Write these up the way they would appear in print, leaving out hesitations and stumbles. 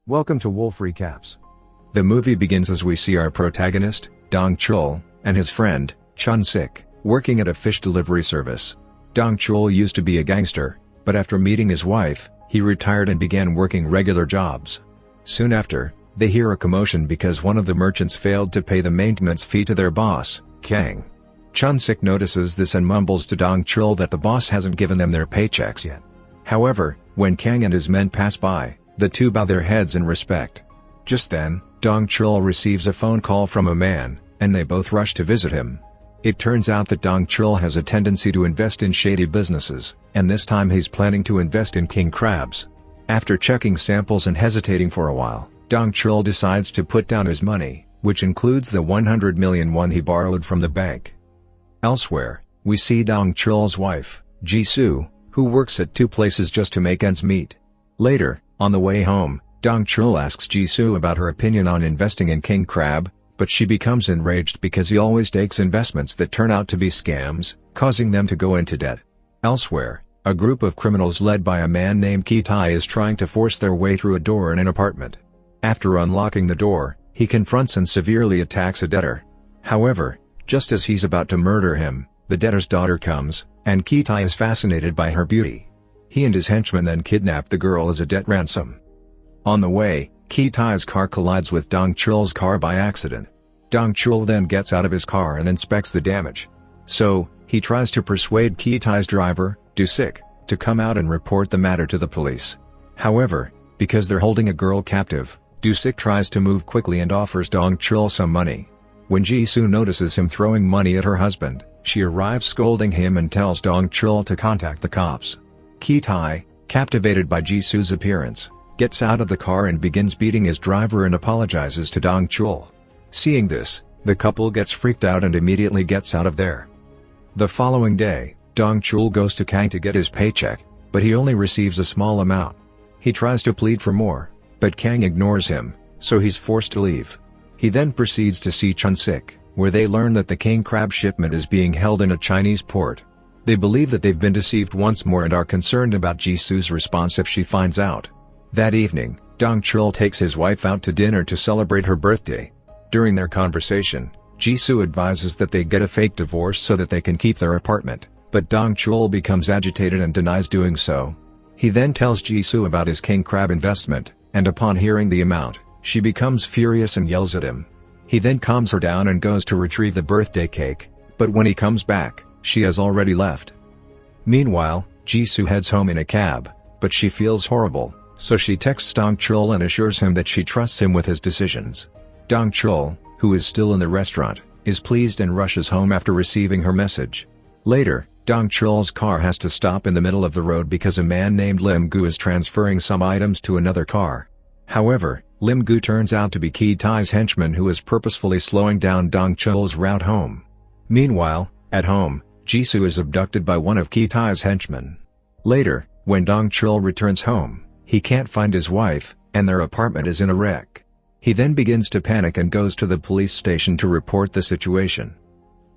Welcome to Wolf Recaps. The movie begins as we see our protagonist, Dong Chul, and his friend, Chun Sik, working at a fish delivery service. Dong Chul used to be a gangster, but after meeting his wife, he retired and began working regular jobs. Soon after, they hear a commotion because one of the merchants failed to pay the maintenance fee to their boss, Kang. Chun Sik notices this and mumbles to Dong Chul that the boss hasn't given them their paychecks yet. However, when Kang and his men pass by, the two bow their heads in respect. Just then, Dong Chul receives a phone call from a man, and they both rush to visit him. It turns out that Dong Chul has a tendency to invest in shady businesses, and this time he's planning to invest in king crabs. After checking samples and hesitating for a while, Dong Chul decides to put down his money, which includes the 100 million won he borrowed from the bank. Elsewhere, we see Dong Chul's wife, Jisoo, who works at two places just to make ends meet. Later, on the way home, Dong Chul asks Jisoo about her opinion on investing in king crab, but she becomes enraged because he always takes investments that turn out to be scams, causing them to go into debt. Elsewhere, a group of criminals led by a man named Kitai is trying to force their way through a door in an apartment. After unlocking the door, he confronts and severely attacks a debtor. However, just as he's about to murder him, the debtor's daughter comes, and Kitai is fascinated by her beauty. He and his henchmen then kidnap the girl as a debt ransom. On the way, Kitai's car collides with Dong Chul's car by accident. Dong Chul then gets out of his car and inspects the damage. So, he tries to persuade Kitai's driver, Sik, to come out and report the matter to the police. However, because they're holding a girl captive, Sik tries to move quickly and offers Dong Chul some money. When Jisoo notices him throwing money at her husband, she arrives scolding him and tells Dong Chul to contact the cops. Kitai, captivated by Jisoo's appearance, gets out of the car and begins beating his driver and apologizes to Dong Chul. Seeing this, the couple gets freaked out and immediately gets out of there. The following day, Dong Chul goes to Kang to get his paycheck, but he only receives a small amount. He tries to plead for more, but Kang ignores him, so he's forced to leave. He then proceeds to see Chun Sik, where they learn that the king crab shipment is being held in a Chinese port. They believe that they've been deceived once more and are concerned about Jisoo's response if she finds out. That evening, Dong Chul takes his wife out to dinner to celebrate her birthday. During their conversation, Jisoo advises that they get a fake divorce so that they can keep their apartment, but Dong Chul becomes agitated and denies doing so. He then tells Jisoo about his king crab investment, and upon hearing the amount, she becomes furious and yells at him. He then calms her down and goes to retrieve the birthday cake, but when he comes back, she has already left. Meanwhile, Jisoo heads home in a cab, but she feels horrible, so she texts Dong Chul and assures him that she trusts him with his decisions. Dong Chul, who is still in the restaurant, is pleased and rushes home after receiving her message. Later, Dong Chul's car has to stop in the middle of the road because a man named Lim Gu is transferring some items to another car. However, Lim Gu turns out to be Kitai's henchman who is purposefully slowing down Dong Chul's route home. Meanwhile, at home, Jisoo is abducted by one of Kitai's henchmen. Later, when Dong Chul returns home, he can't find his wife, and their apartment is in a wreck. He then begins to panic and goes to the police station to report the situation.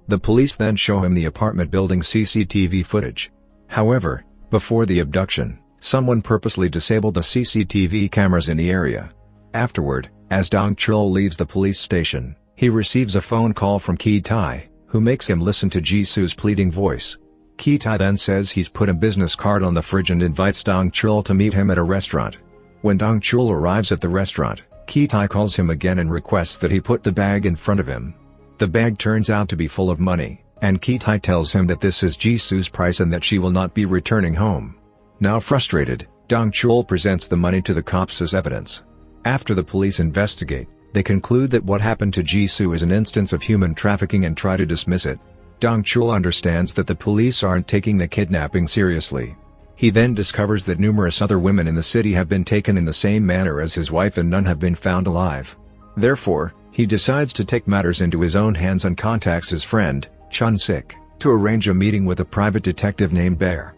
The police then show him the apartment building CCTV footage. However, before the abduction, someone purposely disabled the CCTV cameras in the area. Afterward, as Dong Chul leaves the police station, he receives a phone call from Kitai, who makes him listen to Jisoo's pleading voice. Kitai then says he's put a business card on the fridge and invites Dong Chul to meet him at a restaurant. When Dong Chul arrives at the restaurant, Kitai calls him again and requests that he put the bag in front of him. The bag turns out to be full of money, and Kitai tells him that this is Jisoo's price and that she will not be returning home. Now frustrated, Dong Chul presents the money to the cops as evidence. After the police investigate, they conclude that what happened to Jisoo is an instance of human trafficking and try to dismiss it. Dong Chul understands that the police aren't taking the kidnapping seriously. He then discovers that numerous other women in the city have been taken in the same manner as his wife and none have been found alive. Therefore, he decides to take matters into his own hands and contacts his friend, Chun Sik, to arrange a meeting with a private detective named Bear.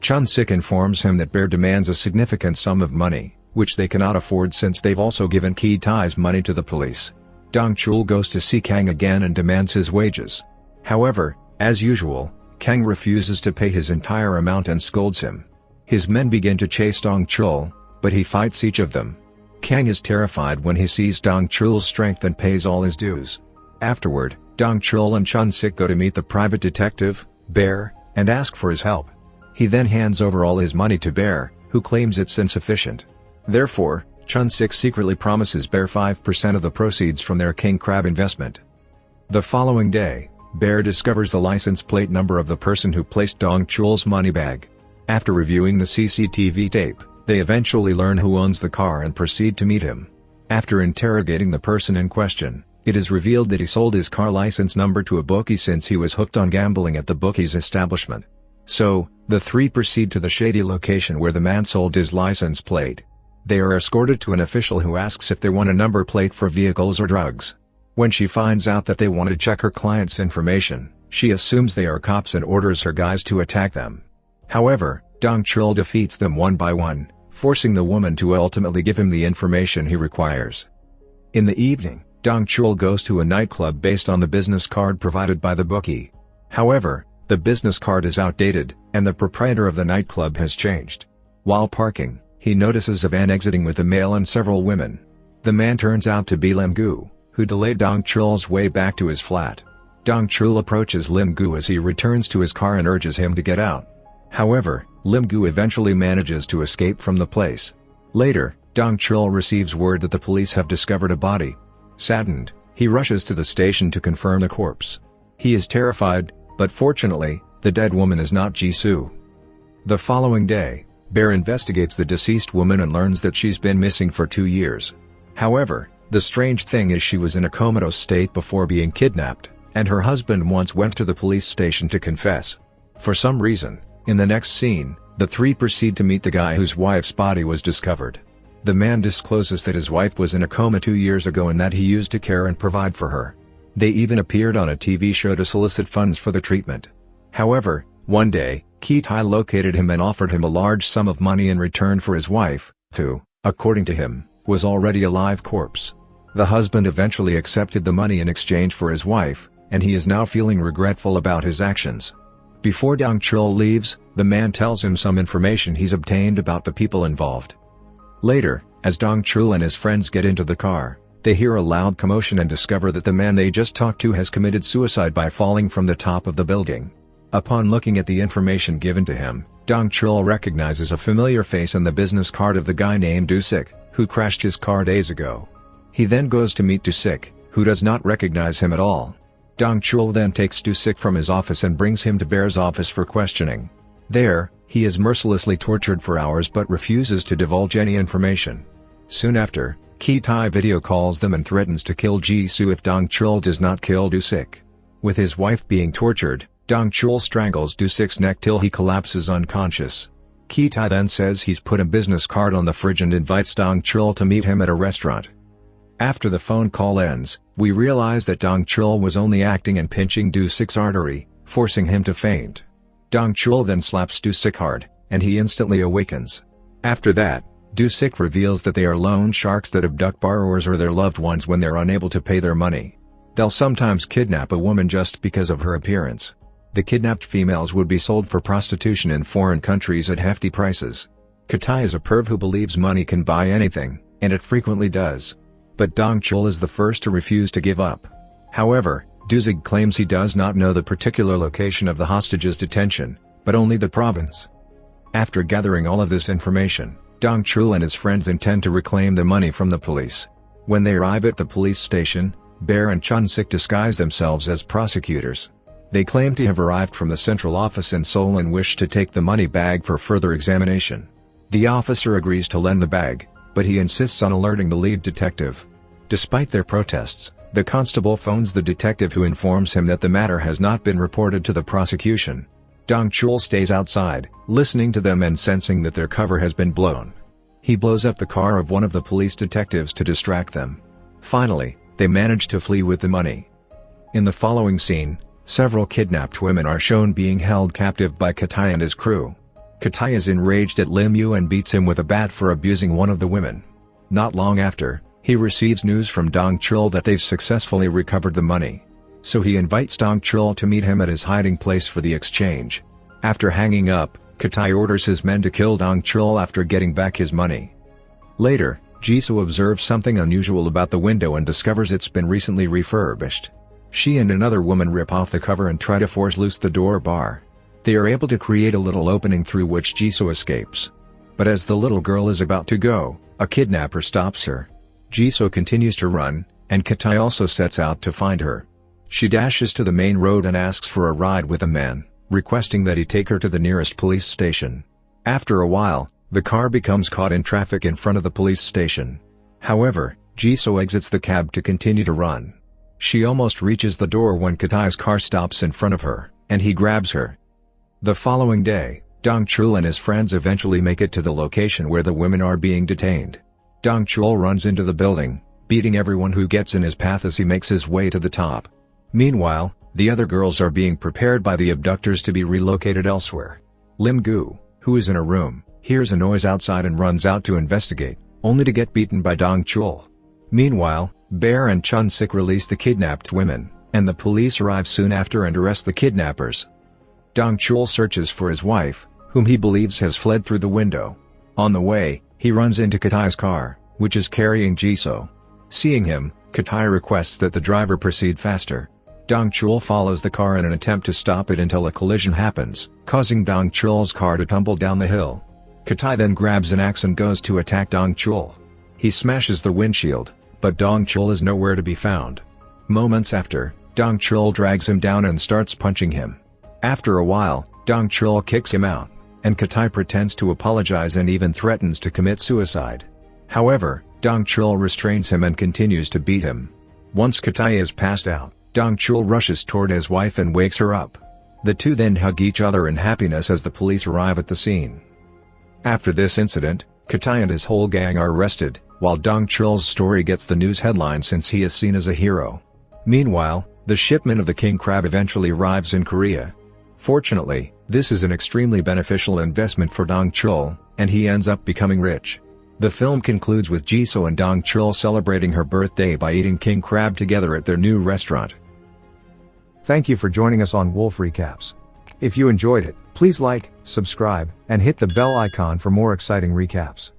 Chun Sik informs him that Bear demands a significant sum of money, which they cannot afford since they've also given Kitai's money to the police. Dong Chul goes to see Kang again and demands his wages. However, as usual, Kang refuses to pay his entire amount and scolds him. His men begin to chase Dong Chul, but he fights each of them. Kang is terrified when he sees Dong Chul's strength and pays all his dues. Afterward, Dong Chul and Chun Sik go to meet the private detective, Bear, and ask for his help. He then hands over all his money to Bear, who claims it's insufficient. Therefore, Chun Sik secretly promises Bear 5% of the proceeds from their king crab investment. The following day, Bear discovers the license plate number of the person who placed Dong Chul's money bag. After reviewing the CCTV tape, they eventually learn who owns the car and proceed to meet him. After interrogating the person in question, it is revealed that he sold his car license number to a bookie since he was hooked on gambling at the bookie's establishment. So, the three proceed to the shady location where the man sold his license plate. They are escorted to an official who asks if they want a number plate for vehicles or drugs. When she finds out that they want to check her client's information, she assumes they are cops and orders her guys to attack them. However, Dong Chul defeats them one by one, forcing the woman to ultimately give him the information he requires. In the evening, Dong Chul goes to a nightclub based on the business card provided by the bookie. However, the business card is outdated, and the proprietor of the nightclub has changed. While parking, he notices a van exiting with a male and several women. The man turns out to be Lim Gu, who delayed Dong Chul's way back to his flat. Dong Chul approaches Lim Gu as he returns to his car and urges him to get out. However, Lim Gu eventually manages to escape from the place. Later, Dong Chul receives word that the police have discovered a body. Saddened, he rushes to the station to confirm the corpse. He is terrified, but fortunately, the dead woman is not Jisoo. The following day, Bear investigates the deceased woman and learns that she's been missing for 2 years. However, the strange thing is she was in a comatose state before being kidnapped, and her husband once went to the police station to confess. For some reason, in the next scene, the three proceed to meet the guy whose wife's body was discovered. The man discloses that his wife was in a coma 2 years ago and that he used to care and provide for her. They even appeared on a TV show to solicit funds for the treatment. However, one day, Ki-tai located him and offered him a large sum of money in return for his wife, who, according to him, was already a live corpse. The husband eventually accepted the money in exchange for his wife, and he is now feeling regretful about his actions. Before Dong Chul leaves, the man tells him some information he's obtained about the people involved. Later, as Dong Chul and his friends get into the car, they hear a loud commotion and discover that the man they just talked to has committed suicide by falling from the top of the building. Upon looking at the information given to him, Dong Chul recognizes a familiar face on the business card of the guy named Do-sik, who crashed his car days ago. He then goes to meet Do-sik, who does not recognize him at all. Dong Chul then takes Do-sik from his office and brings him to Bear's office for questioning. There, he is mercilessly tortured for hours but refuses to divulge any information. Soon after, Ki-tai video calls them and threatens to kill Jisoo if Dong Chul does not kill Do-sik. With his wife being tortured, Dong Chul strangles Do-sik's neck till he collapses unconscious. Ki-tai then says he's put a business card on the fridge and invites Dong Chul to meet him at a restaurant. After the phone call ends, we realize that Dong Chul was only acting and pinching Do-sik's artery, forcing him to faint. Dong Chul then slaps Do-sik hard, and he instantly awakens. After that, Do-sik reveals that they are loan sharks that abduct borrowers or their loved ones when they're unable to pay their money. They'll sometimes kidnap a woman just because of her appearance. The kidnapped females would be sold for prostitution in foreign countries at hefty prices. Ki-tai is a perv who believes money can buy anything, and it frequently does. But Dong Chul is the first to refuse to give up. However, Do-sik claims he does not know the particular location of the hostages' detention, but only the province. After gathering all of this information, Dong Chul and his friends intend to reclaim the money from the police. When they arrive at the police station, Bear and Chun Sik disguise themselves as prosecutors. They claim to have arrived from the central office in Seoul and wish to take the money bag for further examination. The officer agrees to lend the bag, but he insists on alerting the lead detective. Despite their protests, the constable phones the detective who informs him that the matter has not been reported to the prosecution. Dong Chul stays outside, listening to them and sensing that their cover has been blown. He blows up the car of one of the police detectives to distract them. Finally, they manage to flee with the money. In the following scene, several kidnapped women are shown being held captive by Ki-tai and his crew. Ki-tai is enraged at Lim Yu and beats him with a bat for abusing one of the women. Not long after, he receives news from Dong Chul that they've successfully recovered the money. So he invites Dong Chul to meet him at his hiding place for the exchange. After hanging up, Ki-tai orders his men to kill Dong Chul after getting back his money. Later, Jisoo observes something unusual about the window and discovers it's been recently refurbished. She and another woman rip off the cover and try to force loose the door bar. They are able to create a little opening through which Jisoo escapes. But as the little girl is about to go, a kidnapper stops her. Jisoo continues to run, and Katai also sets out to find her. She dashes to the main road and asks for a ride with a man, requesting that he take her to the nearest police station. After a while, the car becomes caught in traffic in front of the police station. However, Jisoo exits the cab to continue to run. She almost reaches the door when Katai's car stops in front of her, and he grabs her. The following day, Dong-chul and his friends eventually make it to the location where the women are being detained. Dong-chul runs into the building, beating everyone who gets in his path as he makes his way to the top. Meanwhile, the other girls are being prepared by the abductors to be relocated elsewhere. Lim-gu, who is in a room, hears a noise outside and runs out to investigate, only to get beaten by Dong-chul. Meanwhile, Bear and Chun-sik release the kidnapped women, and the police arrive soon after and arrest the kidnappers. Dong-chul searches for his wife, whom he believes has fled through the window. On the way, he runs into Katai's car, which is carrying Jisoo. Seeing him, Katai requests that the driver proceed faster. Dong-chul follows the car in an attempt to stop it until a collision happens, causing Dong-chul's car to tumble down the hill. Katai then grabs an axe and goes to attack Dong-chul. He smashes the windshield, but Dong-chul is nowhere to be found. Moments after, Dong-chul drags him down and starts punching him. After a while, Dong-chul kicks him out, and Katai pretends to apologize and even threatens to commit suicide. However, Dong-chul restrains him and continues to beat him. Once Katai is passed out, Dong-chul rushes toward his wife and wakes her up. The two then hug each other in happiness as the police arrive at the scene. After this incident, Katai and his whole gang are arrested, while Dong-chul's story gets the news headline since he is seen as a hero. Meanwhile, the shipment of the king crab eventually arrives in Korea. Fortunately, this is an extremely beneficial investment for Dong-chul, and he ends up becoming rich. The film concludes with Jisoo and Dong-chul celebrating her birthday by eating king crab together at their new restaurant. Thank you for joining us on Wolf Recaps. If you enjoyed it, please like, subscribe, and hit the bell icon for more exciting recaps.